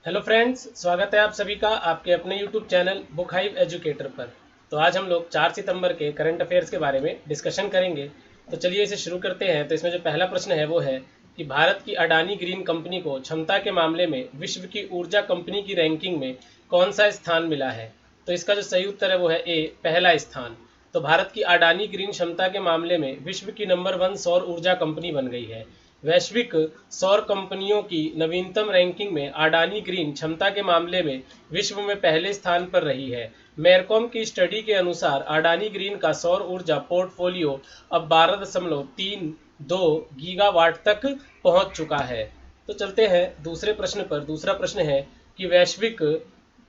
Hello friends, स्वागत है आप सभी का आपके अपने YouTube channel book hive educator पर। तो आज हम लोग 4 सितंबर के करंट अफेयर्स के बारे में डिस्कशन करेंगे। तो चलिए इसे शुरू करते हैं। तो इसमें जो पहला प्रश्न है वो है कि भारत की अडानी ग्रीन कंपनी को क्षमता के मामले में विश्व की ऊर्जा कंपनी की रैंकिंग में कौन सा स्थान मिला है। तो इसका जो सही उत्तर है वो है ए, पहला स्थान। तो भारत की अडानी ग्रीन क्षमता के मामले में विश्व की नंबर 1 सौर ऊर्जा कंपनी बन गई है। वैश्विक सौर कंपनियों की नवीनतम रैंकिंग में अडानी ग्रीन क्षमता के मामले में विश्व में पहले स्थान पर रही है। मेरकॉम की स्टडी के अनुसार अडानी ग्रीन का सौर ऊर्जा पोर्टफोलियो अब 12.32 गीगावाट तक पहुंच चुका है। तो चलते हैं दूसरे प्रश्न पर। दूसरा प्रश्न है कि वैश्विक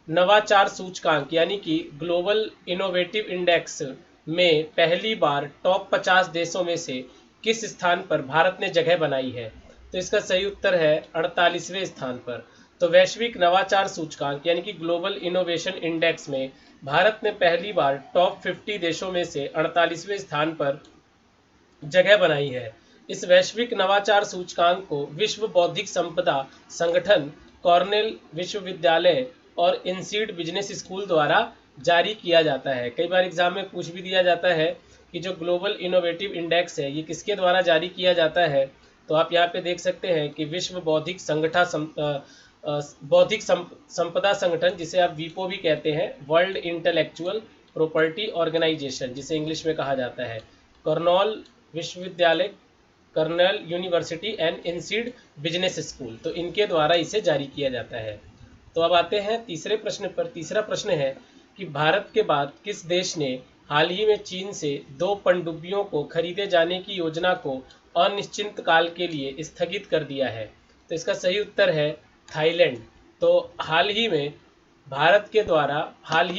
नवाचार सूचकांक यानी कि ग्लोबल इनोवेटिव इंडेक्स में पहली बार टॉप 50 देशों में से किस स्थान पर भारत ने जगह बनाई है। तो इसका सही उत्तर है 48वें स्थान पर। तो वैश्विक नवाचार सूचकांक यानी कि ग्लोबल इनोवेशन इंडेक्स में भारत ने पहली बार टॉप 50 देशों में से 48वें स्थान पर जगह बनाई है। इस वैश्विक नवाचार सूचकांक को विश्व बौद्धिक संपदा संगठन, कॉर्नेल विश्वविद्यालय और इनसीड बिजनेस स्कूल द्वारा जारी किया जाता है। कई बार एग्जाम में पूछ भी दिया जाता है कि जो ग्लोबल इनोवेटिव इंडेक्स है ये किसके द्वारा जारी किया जाता है। तो आप यहाँ पे देख सकते हैं कि विश्व बौद्धिक संपदा संगठन, जिसे आप वीपो भी कहते हैं, वर्ल्ड इंटेलेक्चुअल प्रॉपर्टी ऑर्गेनाइजेशन जिसे इंग्लिश में कहा जाता है, कर्नल विश्वविद्यालय, Cornell university and INSEAD business school, तो इनके द्वारा इसे जारी किया जाता है। तो अब आते हैं तीसरे प्रश्न पर। तीसरा प्रश्न है कि भारत के बाद किस देश ने हाल ही में चीन से 2 पनडुब्बियों को खरीदे जाने की योजना को अनिश्चित काल के लिए स्थगित कर दिया है। तो इसका सही उत्तर है थाईलैंड। तो हाल ही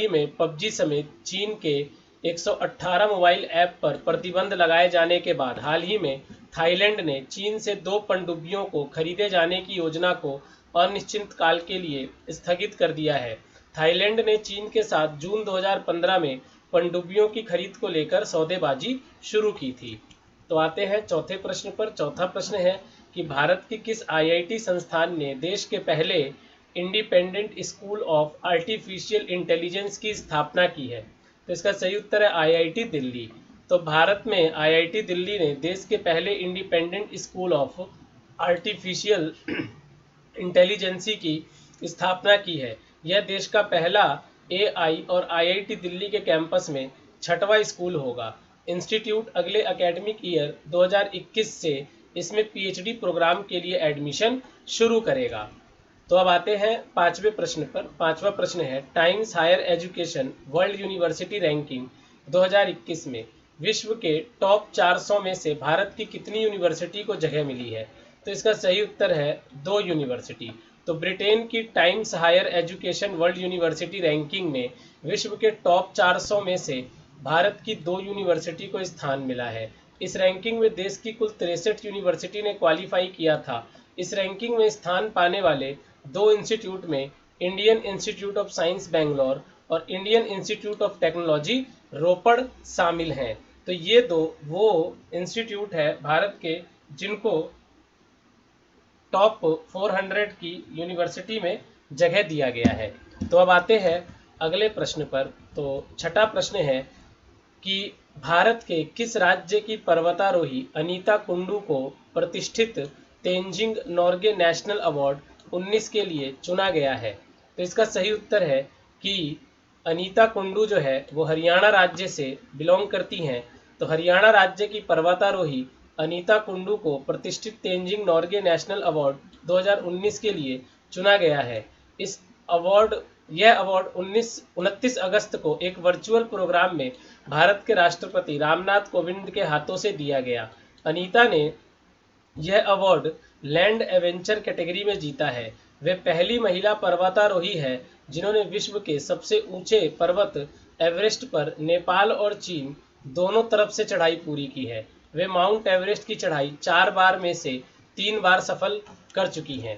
में पबजी समेत चीन के 118 मोबाइल ऐप पर प्रतिबंध लगाए जाने के बाद हाल ही में थाईलैंड ने चीन से 2 पनडुब्बियों को खरीदे जाने की योजना को अनिश्चित काल के लिए स्थगित कर दिया है। थाईलैंड ने चीन के साथ जून 2015 में पनडुब्बियों की खरीद को लेकर सौदेबाजी शुरू की थी। तो आते हैं चौथे प्रश्न पर। चौथा प्रश्न है कि भारत की किस आईआईटी संस्थान ने देश के पहले independent school of artificial intelligence की स्थापना की है। तो इसका सही उत्तर है आईआईटी दिल्ली। तो भारत में आईआईटी दिल्ली ने देश के पहले independent school of artificial intelligence की स्थापना की है। यह देश का पहला एआई और आईआईटी दिल्ली के कैंपस में 6वां स्कूल होगा। इंस्टीट्यूट अगले एकेडमिक ईयर 2021 से इसमें पीएचडी प्रोग्राम के लिए एडमिशन शुरू करेगा। तो अब आते हैं पांचवें प्रश्न पर। पांचवा प्रश्न है Times higher education world university ranking 2021 में विश्व के टॉप 400 में से भारत की कितनी यूनिवर्सिटी को जगह मिली है। तो इसका सही उत्तर है 2 यूनिवर्सिटी। तो ब्रिटेन की Times higher education world university ranking में विश्व के टॉप 400 में से भारत की 2 यूनिवर्सिटी को स्थान मिला है। इस रैंकिंग में देश की कुल 63 यूनिवर्सिटी ने क्वालिफाई किया था। इस रैंकिंग में स्थान पाने वाले 2 इंस्टीट्यूट में Indian institute of science Bangalore और इंडियन इंस्टीट्यूट ऑफ टेक्नोलॉजी रोपड़ शामिल हैं। तो ये दो वो इंस्टीट्यूट है भारत के जिनको टॉप 400 की यूनिवर्सिटी में जगह दिया गया है। तो अब आते हैं अगले प्रश्न पर। तो छठा प्रश्न है कि भारत के किस राज्य की पर्वतारोही अनीता कुंडू को प्रतिष्ठित तेंजिंग नोर्गे नेशनल अवार्ड 19 के लिए चुना गया है। तो इसका सही उत्तर है कि अनीता कुंडू जो है वो हरियाणा राज्य से बिलोंग करती हैं। तो हरियाणा राज्य की पर्वतारोही अनीता कुंडू को प्रतिष्ठित तेंजिंग नोर्गे नेशनल अवार्ड 2019 के लिए चुना गया है। यह अवार्ड 29 अगस्त को एक वर्चुअल प्रोग्राम में भारत के राष्ट्रपति रामनाथ कोविंद के हाथों से दिया गया। अनीता ने यह अवार्ड लैंड एवेंचर कैटेगरी में जीता है। वे पहली महिला पर्वतारोही है जिन्होंने विश्व के सबसे ऊंचे पर्वत एवरेस्ट पर नेपाल और चीन दोनों तरफ से चढ़ाई पूरी की है। वे माउंट एवरेस्ट की चढ़ाई 4 बार में से 3 बार सफल कर चुकी हैं।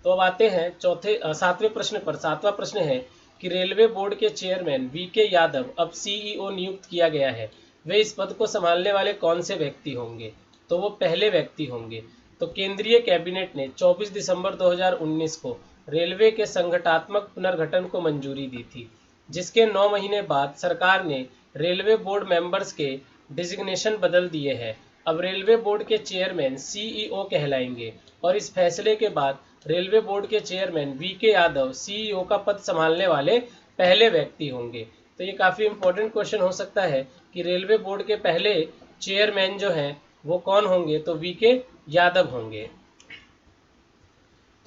तो अब आते हैं सातवें प्रश्न पर। सातवां प्रश्न है कि रेलवे बोर्ड के चेयरमैन वीके यादव अब सीईओ नियुक्त किया गया है। वे इस पद को संभालने वाले कौन से व्यक्ति होंगे। तो वो पहले व्यक्ति होंगे। तो केंद्रीय कैबिनेट ने 24 दिसंबर 2019 को रेलवे के संगठनात्मक पुनर्गठन को मंजूरी दी थी, जिसके 9 महीने बाद सरकार ने रेलवे बोर्ड मेंबर्स के डिजिग्नेशन बदल दिए हैं। अब रेलवे बोर्ड के चेयरमैन सीईओ कहलाएंगे और इस फैसले के बाद रेलवे बोर्ड के चेयरमैन वीके यादव सीईओ का पद संभालने वाले पहले व्यक्ति होंगे। तो ये काफ़ी इंपॉर्टेंट क्वेश्चन हो सकता है कि रेलवे बोर्ड के पहले चेयरमैन जो हैं वो कौन होंगे, तो वीके यादव होंगे।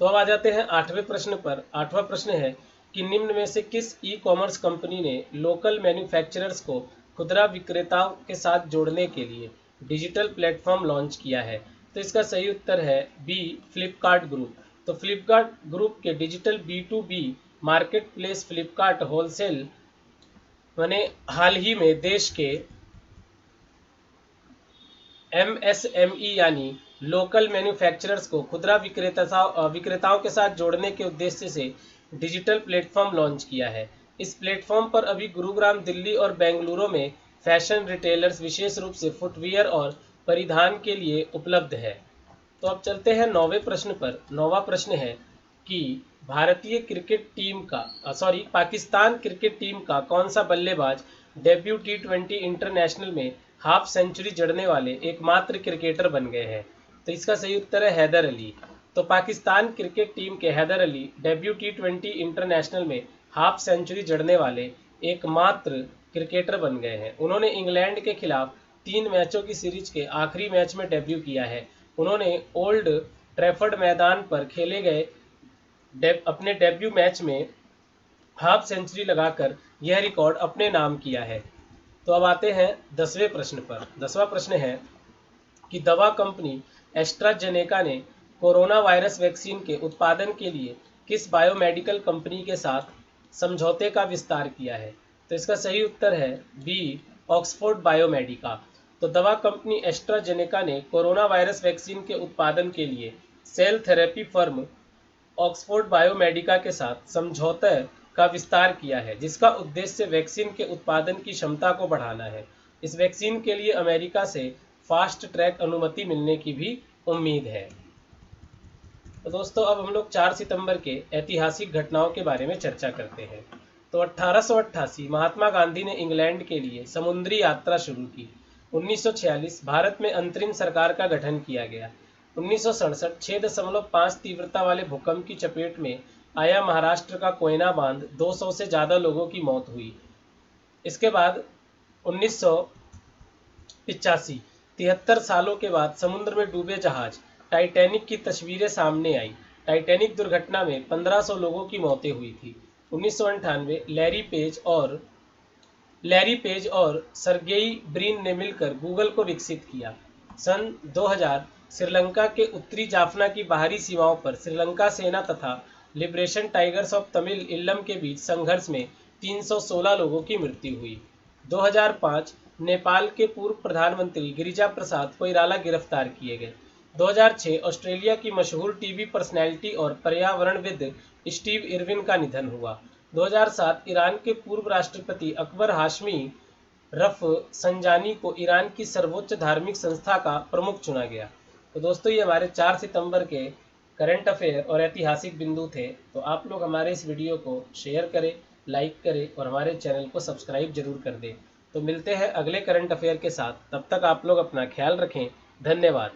तो अब आ जाते हैं 8वें प्रश्न पर। 8वां प्रश्न है कि निम्न में से किस ई कॉमर्स कंपनी ने लोकल मैन्युफैक्चरर्स को खुदरा विक्रेताओं के साथ जोड़ने के लिए डिजिटल प्लेटफॉर्म लॉन्च किया है? तो इसका सही उत्तर है बी, फ्लिपकार्ट ग्रुप। तो फ्लिपकार्ट ग्रुप के digital B2B market place Flipkart wholesale मैंने हाल ही में देश के MSME यानी लोकल मैन्युफैक्चरर्स को खुदरा विक्रेताओं के साथ जोड़ने के उद्देश्य से डिजिटल प्लेटफॉर्म लॉन्च किया है। इस प्लेटफॉर्म पर अभी गुरुग्राम, दिल्ली और बेंगलुरु में फैशन रिटेलर्स विशेष रूप से फुटवियर और परिधान के लिए उपलब्ध है। तो अब चलते हैं 9वें प्रश्न पर। 9वां प्रश्न है कि पाकिस्तान क्रिकेट टीम का कौन सा बल्लेबाज डेब्यू T20 इंटरनेशनल में हाफ सेंचुरी जड़ने वाले एकमात्र क्रिकेटर बन गए हैं? तो इसका सही उत्तर है हैदर अली। तो पाकिस्तान क्रिकेट टीम के Haider Ali debut T20 international में हाफ सेंचुरी जड़ने वाले एकमात्र क्रिकेटर बन गए हैं। उन्होंने इंग्लैंड के खिलाफ 3 मैचों की सीरीज के आखिरी मैच में डेब्यू किया है। उन्होंने ओल्ड ट्रैफर्ड मैदान पर खेले गए अपने डेब्यू मैच में हाफ सेंचुरी लगाकर यह रिकॉर्ड अपने नाम किया है। तो अब आते हैं 10वें प्रश्न पर। 10वां प्रश्न है कि दवा कंपनी एस्ट्राजेनेका ने कोरोना वायरस वैक्सीन के उत्पादन के लिए किस बायोमेडिकल कंपनी के साथ समझौते का विस्तार किया है? तो इसका सही उत्तर है बी, ऑक्सफोर्ड बायोमेडिका। तो दवा कंपनी एस्ट्राजेनेका ने कोरोना वायरस वैक्सीन के उत्पादन के लिए सेल थेरेपी फर्म ऑक्सफोर्ड बायोमेडिका के साथ समझौते का विस्तार किया है, जिसका उद्देश्य वैक्सीन के उत्पादन की क्षमता को बढ़ाना है। इस वैक्सीन के लिए अमेरिका से फास्ट ट्रैक अनुमति मिलने की भी उम्मीद है। तो दोस्तों अब हम लोग 4 सितंबर के ऐतिहासिक घटनाओं के बारे में चर्चा करते हैं। तो 1888 महात्मा गांधी ने इंग्लैंड के लिए समुद्री यात्रा शुरू की। 1946 भारत में अंतरिम सरकार का गठन किया गया। 1967 6.5 तीव्रता वाले भूकंप की चपेट में आया महाराष्ट्र का कोयना बांध, 200 से ज़्यादा लोगों की मौत हुई। इसके बाद 1985 73 सालों के बाद समुद्र में डूबे जहाज टाइटैनिक की तस्वीरें सामने आई। टाइटैनिक दुर्घटना में 1500 लोगों की मौतें हुई थी। 1998 लैरी पेज और सर्गेई ब्रिन ने मिलकर गूगल को विकसित किया। सन 2000 श्रीलंका के उत्तरी जाफना की बाहरी सीमाओं पर श्रीलंका सेना तथा लिबरेशन टाइगर्स ऑफ तमिल इल्लम के बीच संघर्ष में 316 लोगों की मृत्यु हुई। 2005 नेपाल के पूर्व प्रधानमंत्री गिरिजा प्रसाद कोइराला गिरफ्तार किए गए। 2006 ऑस्ट्रेलिया की मशहूर टीवी पर्सनैलिटी और पर्यावरणविद स्टीव इरविन का निधन हुआ। 2007 ईरान के पूर्व राष्ट्रपति अकबर हाशमी रफसंजानी को ईरान की सर्वोच्च धार्मिक संस्था का प्रमुख चुना गया। तो दोस्तों ये हमारे 4 सितंबर के करंट अफेयर और ऐतिहासिक बिंदु थे। तो आप लोग हमारे इस वीडियो को शेयर करें, लाइक करें और हमारे चैनल को सब्सक्राइब जरूर कर दें। तो मिलते हैं अगले करंट अफेयर के साथ। तब तक आप लोग अपना ख्याल रखें। धन्यवाद।